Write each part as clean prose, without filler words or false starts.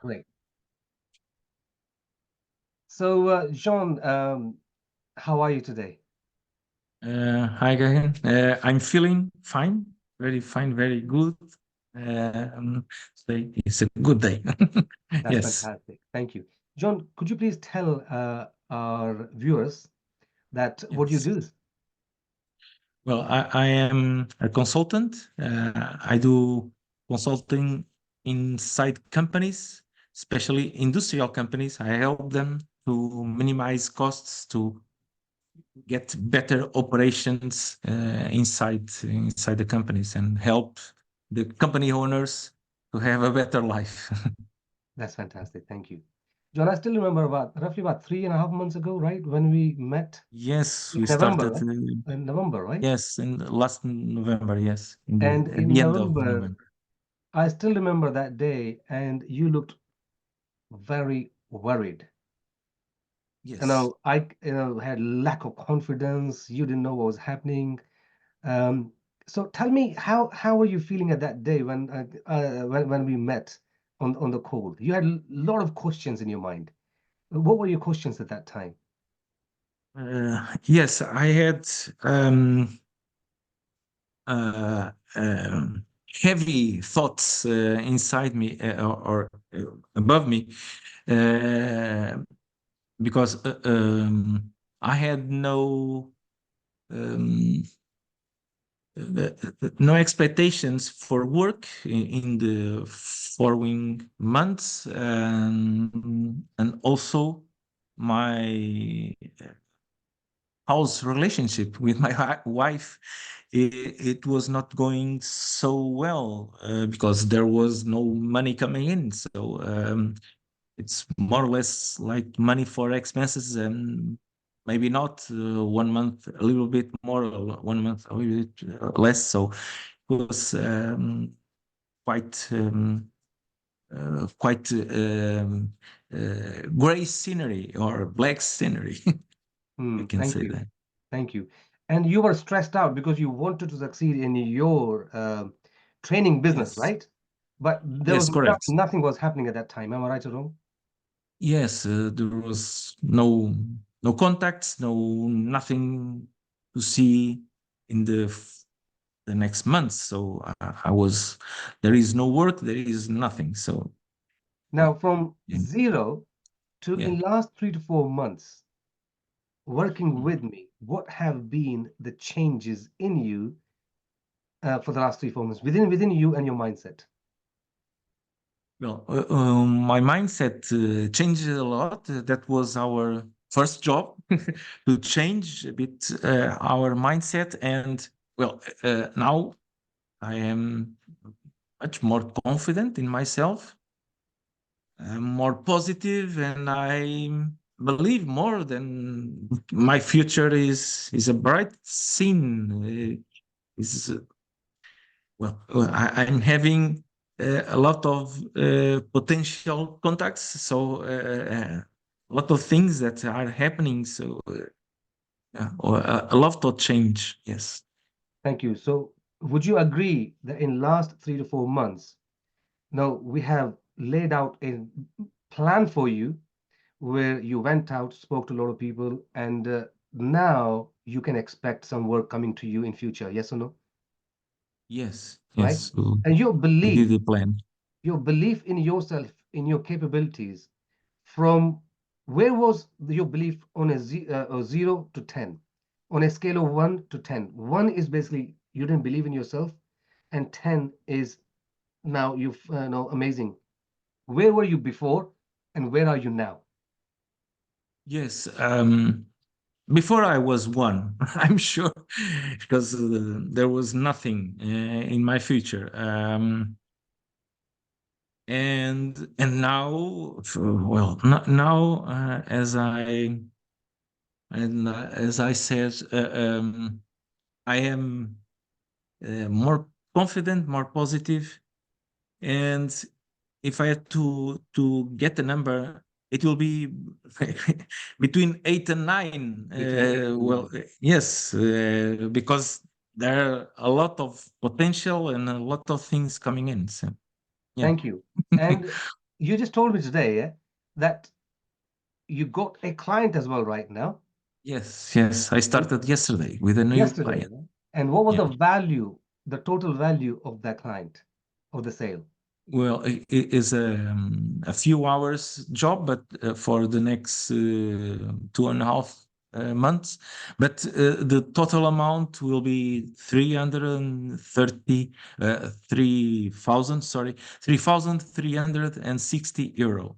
Great. So, John, how are you today? Hi, Gagan. I'm feeling fine, very fine, very good. Today is a good day. That's Yes, fantastic. Thank you. John, could you please tell our viewers that what you yes. do? Well, I am a consultant. I do consulting inside companies, especially industrial companies. I help them to minimize costs, to get better operations inside the companies, and help the company owners to have a better life. That's fantastic. Thank you. John, I still remember roughly about 3.5 months ago, right? When we met Yes, in we November, started. right? In November, right? Yes, in last November. Yes, And at in the end of November, November. I still remember that day, and you looked very worried. Yes. Had lack of confidence. You didn't know what was happening. Um, so tell me, how were you feeling at that day when we met on the call? You had a lot of questions in your mind. What were your questions at that time? Yes, I had uh, um, heavy thoughts inside me, or above me, uh, because I had um, no expectations for work in the following months, and also my house relationship with my wife. It was not going so well because there was no money coming in. So it's more or less like money for expenses, and maybe not 1 month a little bit more, or 1 month a little bit less. So it was quite gray scenery, or black scenery. You can Thank say you. that. Thank you. And you were stressed out because you wanted to succeed in your training business, Yes. right? But there was Yes, correct. nothing was happening at that time. Am I right or wrong? Yes, there was no contacts, nothing to see in the next month. So I was there is no work, there is nothing. So Now, from yeah, zero to yeah. in last 3 to 4 months, working Mm. with me, what have been the changes in you for the last 3 4 months within you and your mindset? Well, my mindset changed a lot. That was our first job to change a bit our mindset, and well, now I am much more confident in myself. I'm more positive, and I believe more than my future is a bright scene. Is I'm having a lot of potential contacts, so a lot of things that are happening. So yeah, or a lot of change. Yes. Thank you. So, would you agree that in last 3 to 4 months, now we have laid out a plan for you where you went out, spoke to a lot of people, and now you can expect some work coming to you in future. Yes or no? Yes. Right? Yes. So And we did the plan. your belief in yourself, in your capabilities, from where was your belief on a 0 to 10, on a scale of 1 to 10? 1 is basically you didn't believe in yourself, and 10 is now you've know amazing. Where were you before, and where are you now? Yes. Before I was one, I'm sure, because there was nothing in my future. And now, well, now as I said, I am more confident, more positive, and if I had to get a number, it will be between 8 and 9. Between 8 and 9. Yes, because there are a lot of potential and a lot of things coming in. So, yeah. Thank you. And you just told me today, yeah, that you got a client as well right now. Yes, yes. I And started yesterday with a new yesterday, client. yeah? And what was Yeah. the value, the total value of that client, of the sale? Well, it is a few hours job, but for the next 2.5 months. But the total amount will be 3,000, sorry, 3,360 euro.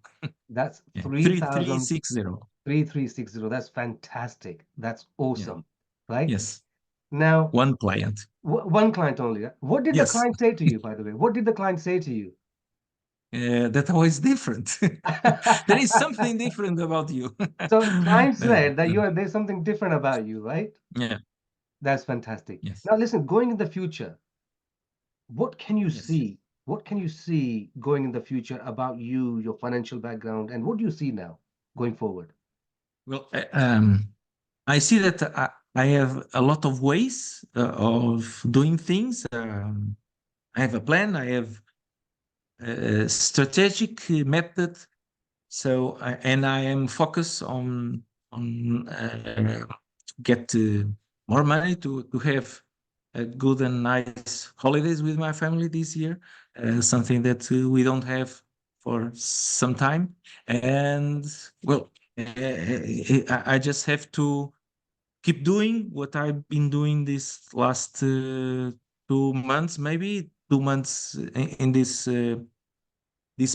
That's Yeah, 3,000. 3,360. 3360. That's fantastic. That's Yeah. awesome, right? Yes. Now, One client. one client only. Yeah? What did the Yes. client say to you, by the way? What did the client say to you? That always different. There is something different about you. So, client Uh, said that there's something different about you, right? yeah. That's fantastic. Yes. Now, listen, going in the future, what can you Yes. see? What can you see going in the future about you, your financial background, and what do you see now going forward? Well, I see that I have a lot of ways of doing things. I have a plan. I have a strategic method. So, and I am focused on to get more money to have a good and nice holidays with my family this year. Something that we don't have for some time. And well, I just have to keep doing what I've been doing this last 2 months, maybe 2 months in this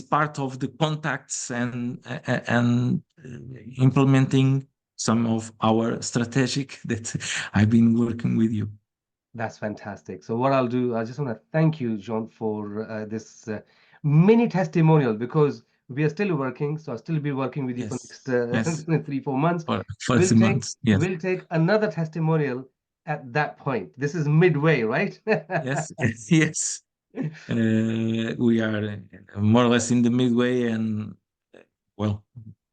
part of the contacts and implementing some of our strategic that I've been working with you. That's fantastic. So what I'll do, I just want to thank you, John, for this mini testimonial because we are still working. So I'll still be working with you for Yes, next yes, 3, 4 months. for We'll 3 months. Yes, we'll take another testimonial at that point. This is midway, right? yes, yes. We are more or less in the midway, and well,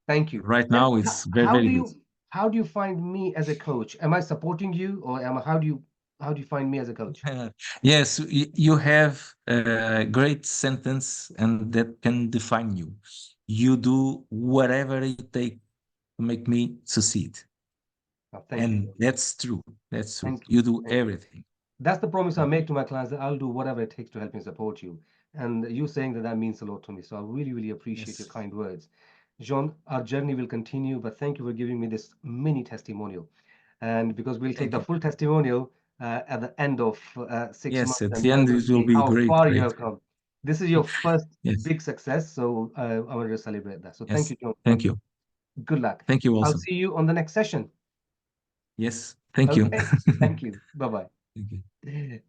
Thank you. right And now it's very, very good. how do you find me as a coach? Am I supporting you, or how do you find me as a coach? Yes, you have a great sentence, and that can define you. You do whatever it takes to make me succeed. Oh, thank you, And John. that's true. That's true. Thank you. You do Thank you. everything. That's the promise I Yeah. make to my clients that I'll do whatever it takes to help and support you. And you saying that that means a lot to me. So I really, really appreciate your Yes. kind words. Jean, our journey will continue, but thank you for giving me this mini testimonial. And because we'll take Thank the you. full testimonial at the end of six Yes, months, at and the then end we'll it will see be how great, far you great. have come. This is your first Yes. big success, so I wanted to celebrate that. So thank Yes. you, John. Thank you. Good luck. Thank you I'll also. see you on the next session. Yes. Thank you. Okay. Thank you. Bye Thank you. bye.